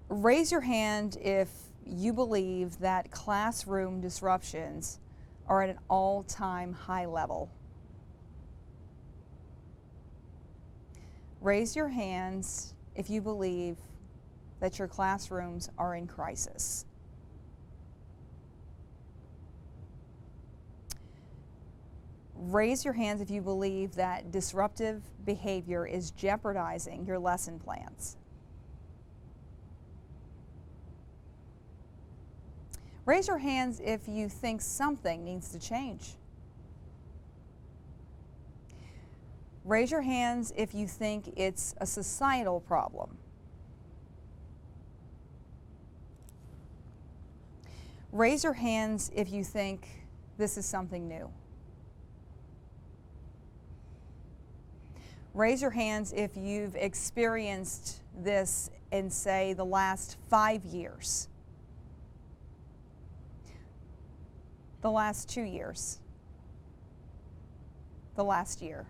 Raise your hand if you believe that classroom disruptions are at an all-time high level. Raise your hands if you believe that your classrooms are in crisis. Raise your hands if you believe that disruptive behavior is jeopardizing your lesson plans. Raise your hands if you think something needs to change. Raise your hands if you think it's a societal problem. Raise your hands if you think this is something new. Raise your hands if you've experienced this in, say, the last 5 years, the last 2 years, the last year.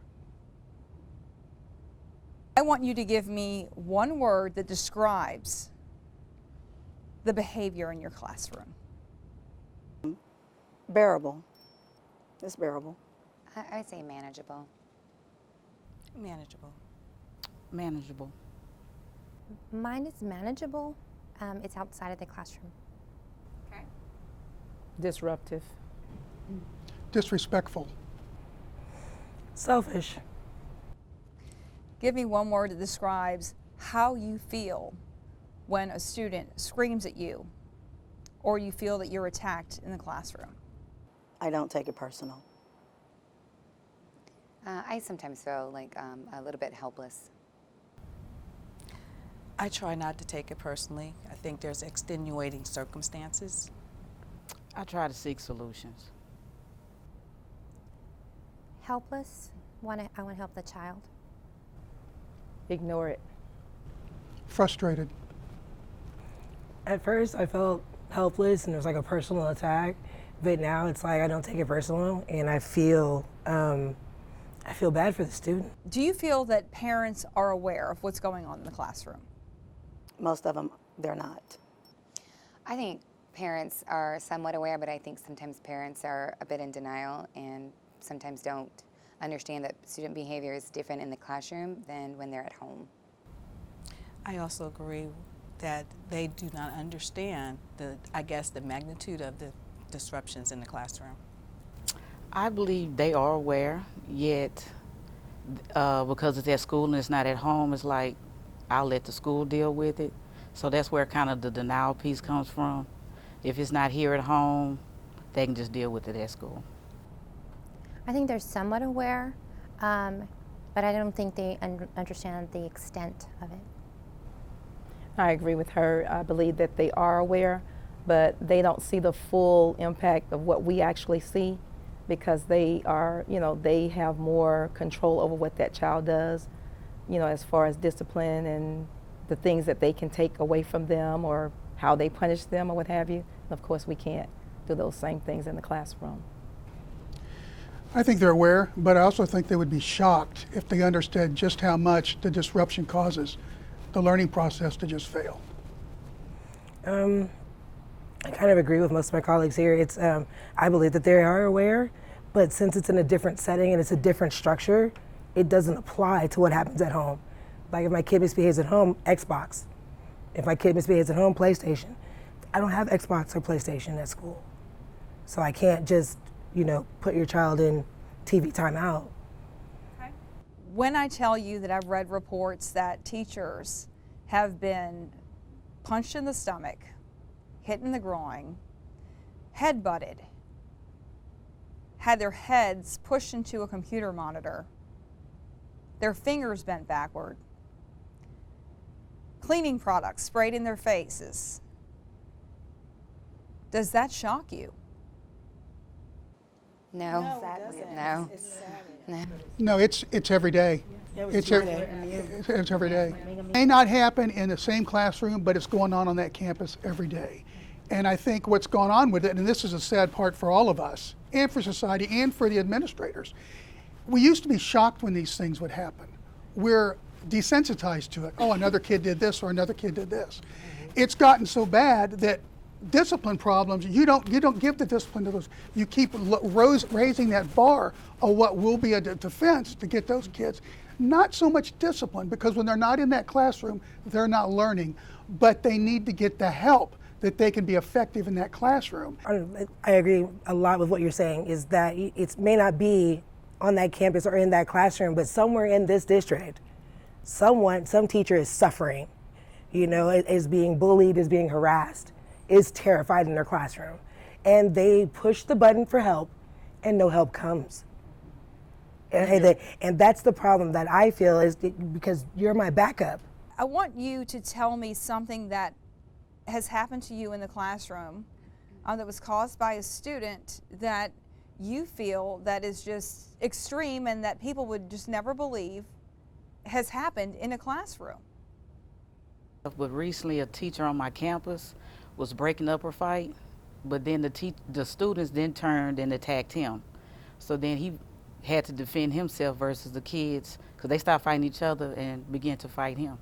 I want you to give me one word that describes the behavior in your classroom. Bearable. It's bearable. I would say manageable. Manageable. Manageable. Mine is manageable. It's outside of the classroom. Okay. Disruptive. Disrespectful. Selfish. Give me one word that describes how you feel when a student screams at you or you feel that you're attacked in the classroom. I don't take it personal. I sometimes feel like a little bit helpless. I try not to take it personally. I think there's extenuating circumstances. I try to seek solutions. Helpless. I want to help the child. Ignore it. Frustrated. At first, I felt helpless and it was like a personal attack, but now it's like I don't take it personal, and I feel bad for the student. Do you feel that parents are aware of what's going on in the classroom? Most of them, they're not. I think parents are somewhat aware, but I think sometimes parents are a bit in denial and sometimes don't understand that student behavior is different in the classroom than when they're at home. I also agree that they do not understand the magnitude of the disruptions in the classroom. I believe they are aware, yet because it's at school and it's not at home, it's like I'll let the school deal with it. So that's where kind of the denial piece comes from. If it's not here at home, they can just deal with it at school. I think they're somewhat aware, but I don't think they understand the extent of it. I agree with her. I believe that they are aware, but they don't see the full impact of what we actually see, because they are, they have more control over what that child does, as far as discipline and the things that they can take away from them or how they punish them or what have you. And of course, we can't do those same things in the classroom. I think they're aware, but I also think they would be shocked if they understood just how much the disruption causes the learning process to just fail. I kind of agree with most of my colleagues here. It's I believe that they are aware, but since it's in a different setting and it's a different structure, it doesn't apply to what happens at home. Like if my kid misbehaves at home, Xbox. If my kid misbehaves at home, PlayStation. I don't have Xbox or PlayStation at school. So I can't just, put your child in TV timeout. Okay. When I tell you that I've read reports that teachers have been punched in the stomach, hit in the groin, head-butted, had their heads pushed into a computer monitor, their fingers bent backward, cleaning products sprayed in their faces, does that shock you? No. No. No. No, it's every day. It's every day. It may not happen in the same classroom, but it's going on that campus every day. And I think what's going on with it, and this is a sad part for all of us, and for society, and for the administrators, we used to be shocked when these things would happen. We're desensitized to it. Oh, another kid did this or another kid did this. It's gotten so bad that discipline problems, you don't give the discipline to those. You keep raising that bar of what will be a defense to get those kids. Not so much discipline, because when they're not in that classroom, they're not learning, but they need to get the help that they can be effective in that classroom. I agree a lot with what you're saying, is that it may not be on that campus or in that classroom, but somewhere in this district, some teacher is suffering, is being bullied, is being harassed, is terrified in their classroom. And they push the button for help and no help comes. And that's the problem that I feel, is because you're my backup. I want you to tell me something that has happened to you in the classroom that was caused by a student that you feel that is just extreme and that people would just never believe has happened in a classroom. But recently a teacher on my campus was breaking up her fight, but then the students then turned and attacked him. So then he had to defend himself versus the kids, because they stopped fighting each other and began to fight him.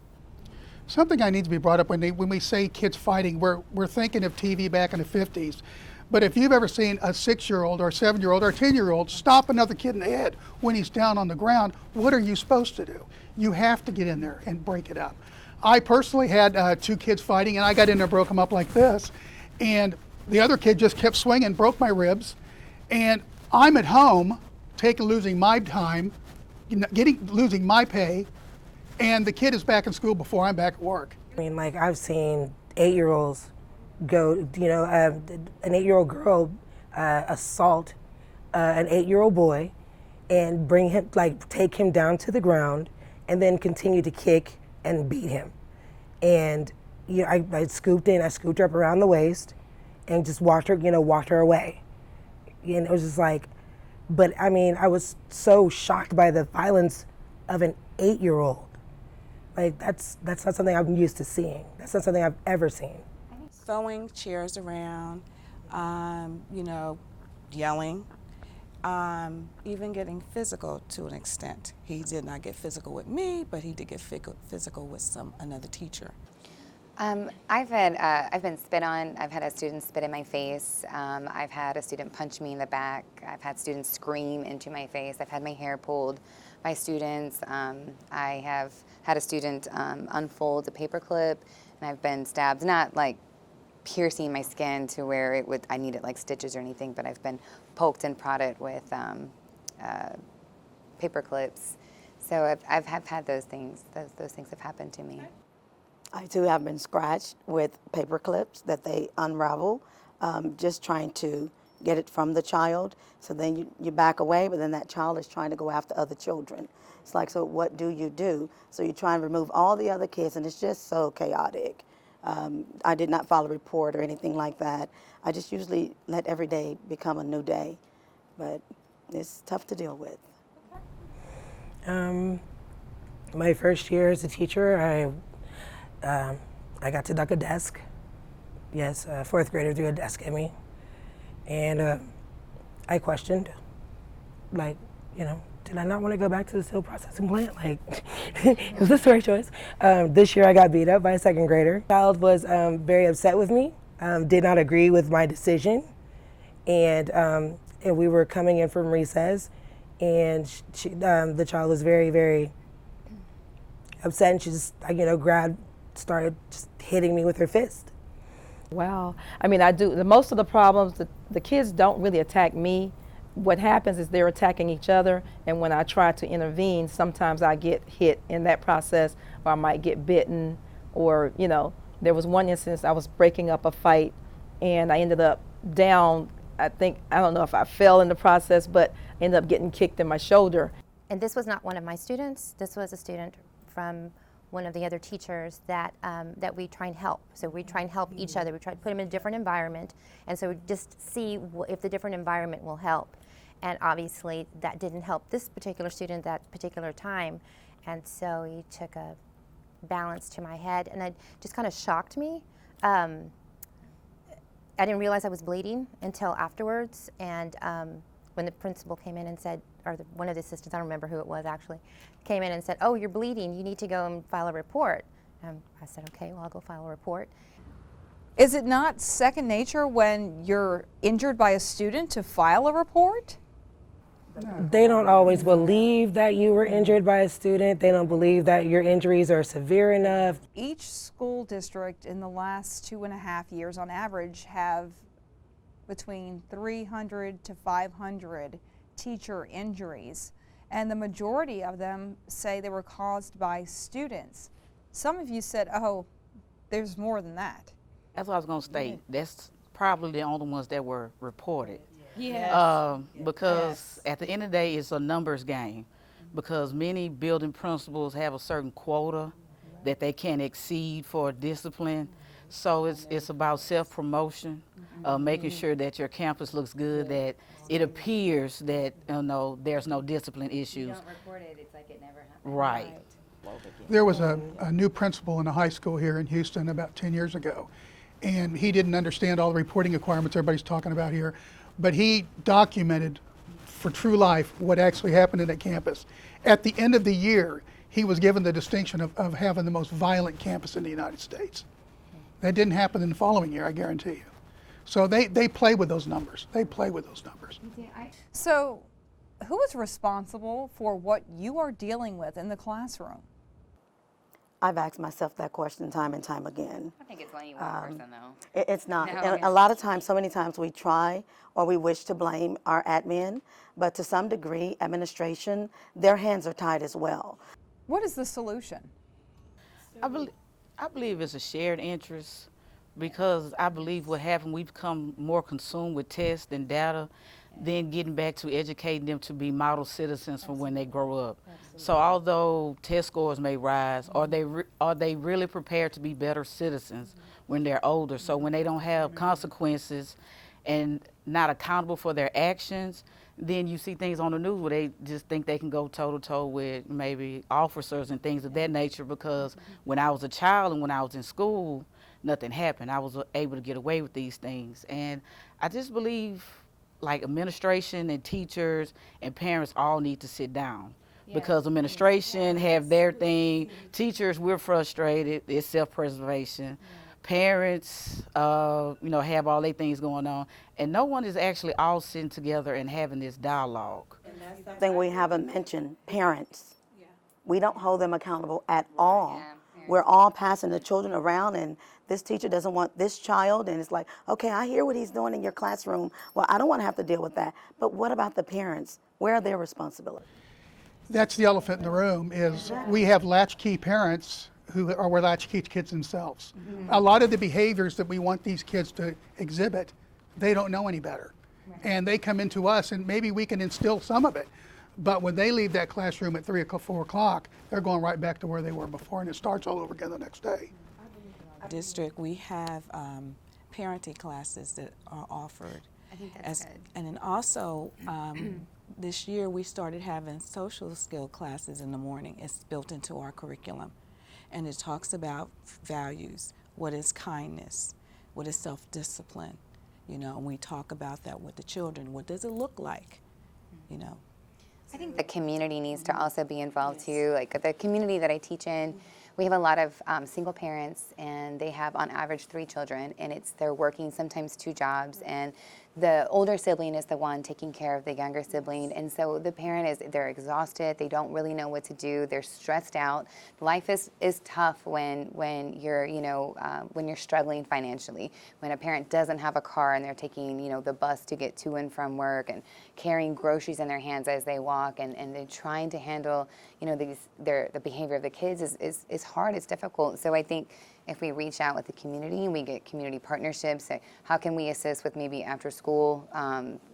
Something I need to be brought up when we say kids fighting, we're thinking of TV back in the 50s. But if you've ever seen a 6-year-old or a 7-year-old or a 10-year-old stop another kid in the head when he's down on the ground, what are you supposed to do? You have to get in there and break it up. I personally had 2 kids fighting, and I got in there, broke them up like this, and the other kid just kept swinging, broke my ribs, and I'm at home losing my time, losing my pay, and the kid is back in school before I'm back at work. I mean, like, I've seen 8-year-olds go, an 8-year-old girl assault an 8-year-old boy and bring him, take him down to the ground and then continue to kick and beat him. And I scooped her up around the waist and just walked her away. And it was just like, but I mean, I was so shocked by the violence of an 8-year-old. Like, that's not something I'm used to seeing. That's not something I've ever seen. Throwing chairs around, yelling, even getting physical to an extent. He did not get physical with me, but he did get physical with another teacher. I've been spit on. I've had a student spit in my face. I've had a student punch me in the back. I've had students scream into my face. I've had my hair pulled by students. I have had a student unfold a paper clip, and I've been stabbed, not like piercing my skin to where I needed like stitches or anything, but I've been poked and prodded with paper clips. So I've had those things. Those things have happened to me. I too have been scratched with paper clips that they unravel, just trying to get it from the child. So then you back away, but then that child is trying to go after other children. It's like, so what do? So you try and remove all the other kids, and it's just so chaotic. I did not file a report or anything like that. I just usually let every day become a new day, but it's tough to deal with. My first year as a teacher, I got to duck a desk. Yes, a 4th grader threw a desk at me. And I questioned, did I not want to go back to the steel processing plant? Was this the right choice? This year I got beat up by a 2nd grader. The child was very upset with me, did not agree with my decision. And we were coming in from recess, and the child was very, very upset, and she just, started just hitting me with her fist. Wow. I mean, most of the problems, the kids don't really attack me. What happens is they're attacking each other, and when I try to intervene, sometimes I get hit in that process, or I might get bitten, or, there was one instance I was breaking up a fight, and I ended up down. I don't know if I fell in the process, but I ended up getting kicked in my shoulder. And this was not one of my students. This was a student from one of the other teachers that we try and help. So we try and help each other. We try to put them in a different environment, and so we just see if the different environment will help. And obviously that didn't help this particular student that particular time, and so he took a balance to my head, and it just kind of shocked me. I didn't realize I was bleeding until afterwards, and when the principal came in and said, or one of the assistants, I don't remember who it was actually, came in and said, "Oh, you're bleeding, you need to go and file a report." I said, "Okay, well, I'll go file a report." Is it not second nature when you're injured by a student to file a report? They don't always believe that you were injured by a student. They don't believe that your injuries are severe enough. Each school district in the last 2.5 years on average have between 300 to 500 teacher injuries, and the majority of them say they were caused by students. Some of you said, oh, there's more than that. That's what I was going to state. That's probably the only ones that were reported. Because at the end of the day, it's a numbers game. Because many building principals have a certain quota that they can't exceed for discipline. So it's about self-promotion, making sure that your campus looks good, that it appears that there's no discipline issues. You don't report it, it's like it never happened. Right. There was a new principal in a high school here in Houston about 10 years ago, and he didn't understand all the reporting requirements everybody's talking about here, but he documented for true life what actually happened in that campus. At the end of the year, he was given the distinction of having the most violent campus in the United States. That didn't happen in the following year, I guarantee you. So they play with those numbers. They play with those numbers. So who is responsible for what you are dealing with in the classroom? I've asked myself that question time and time again. I think it's only one person though. It's not. No, And yeah. a lot of times, so many times we try or we wish to blame our admin, but to some degree, administration, their hands are tied as well. What is the solution? I believe it's a shared interest, because I believe what happened, we become more consumed with tests and data than getting back to educating them to be model citizens for when they grow up. So although test scores may rise, are they really prepared to be better citizens when they're older? So when they don't have consequences and not accountable for their actions, then you see things on the news where they just think they can go toe-to-toe with maybe officers and things of that nature, because when I was a child and when I was in school, nothing happened. I was able to get away with these things. And I just believe like administration and teachers and parents all need to sit down, because administration have their thing. Teachers, we're frustrated. It's self-preservation. Parents, have all their things going on, and no one is actually all sitting together and having this dialogue. Thing we haven't mentioned, parents. We don't hold them accountable at all. We're all passing the children around, and this teacher doesn't want this child, and it's like, okay, I hear what he's doing in your classroom. Well, I don't want to have to deal with that. But what about the parents? Where are their responsibilities? That's the elephant in the room, is we have latchkey parents who are latchkey kids themselves. A lot of the behaviors that we want these kids to exhibit, they don't know any better. And they come into us, and maybe we can instill some of it. But when they leave that classroom at 3 o'clock, 4 o'clock, they're going right back to where they were before, and it starts all over again the next day. District, we have parenting classes that are offered. I think that's good. And then also, this year we started having social skill classes in the morning. It's built into our curriculum. And it talks about values. What is kindness? What is self-discipline? And we talk about that with the children. What does it look like? I think the community needs to also be involved too. Like the community that I teach in, we have a lot of single parents, and they have on average 3 children, and they're working sometimes 2 jobs, and the older sibling is the one taking care of the younger sibling, and so the parent they're exhausted, they don't really know what to do, they're stressed out. Life is tough when you're when you're struggling financially, when a parent doesn't have a car and they're taking the bus to get to and from work, and carrying groceries in their hands as they walk, and they're trying to handle the behavior of the kids is hard, it's difficult. So I think if we reach out with the community and we get community partnerships, how can we assist with maybe after school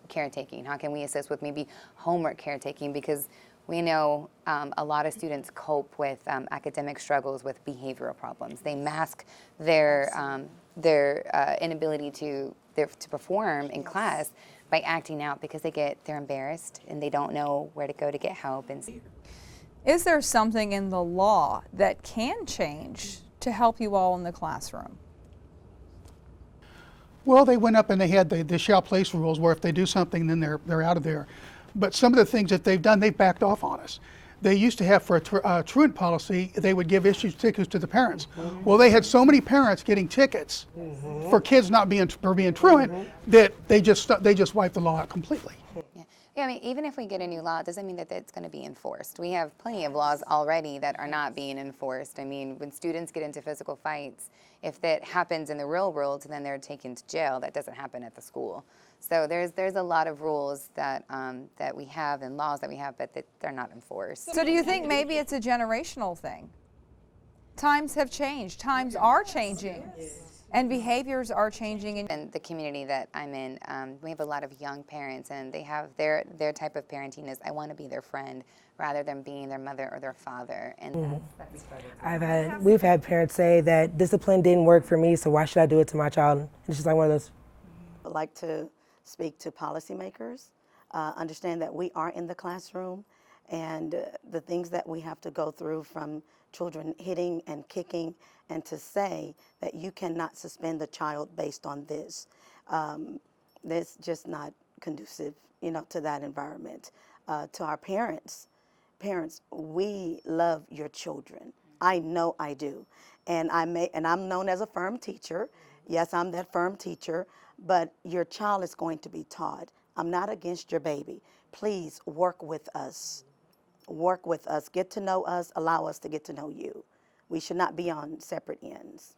caretaking? How can we assist with maybe homework caretaking? Because we know a lot of students cope with academic struggles with behavioral problems. They mask their inability to perform in class by acting out, because they're embarrassed and they don't know where to go to get help. And Is there something in the law that can change to help you all in the classroom? Well, they went up and they had the shall place rules, where if they do something, then they're out of there. But some of the things that they've done, they've backed off on us. they used to have for a truant policy, they would give issued tickets to the parents. Well, they had so many parents getting tickets for kids not being truant that they just wiped the law out completely. Yeah, I mean, even if we get a new law, it doesn't mean that it's going to be enforced. We have plenty of laws already that are not being enforced. I mean, when students get into physical fights, if that happens in the real world, then they're taken to jail. That doesn't happen at the school. So there's a lot of rules that that we have and laws that we have, but that they're not enforced. So do you think maybe it's a generational thing? Times have changed. Times are changing. And behaviors are changing. In the community that I'm in, we have a lot of young parents, and they have their type of parenting is, I want to be their friend rather than being their mother or their father. And We've had parents say that discipline didn't work for me, so why should I do it to my child? And it's just like one of those. I'd like to speak to policymakers, understand that we are in the classroom, and the things that we have to go through from children hitting and kicking, and to say that you cannot suspend the child based on this. That's just not conducive, to that environment. To our parents, we love your children. I know I do, and I'm known as a firm teacher. Yes, I'm that firm teacher, but your child is going to be taught. I'm not against your baby. Please work with us. Work with us, get to know us, allow us to get to know you. We should not be on separate ends.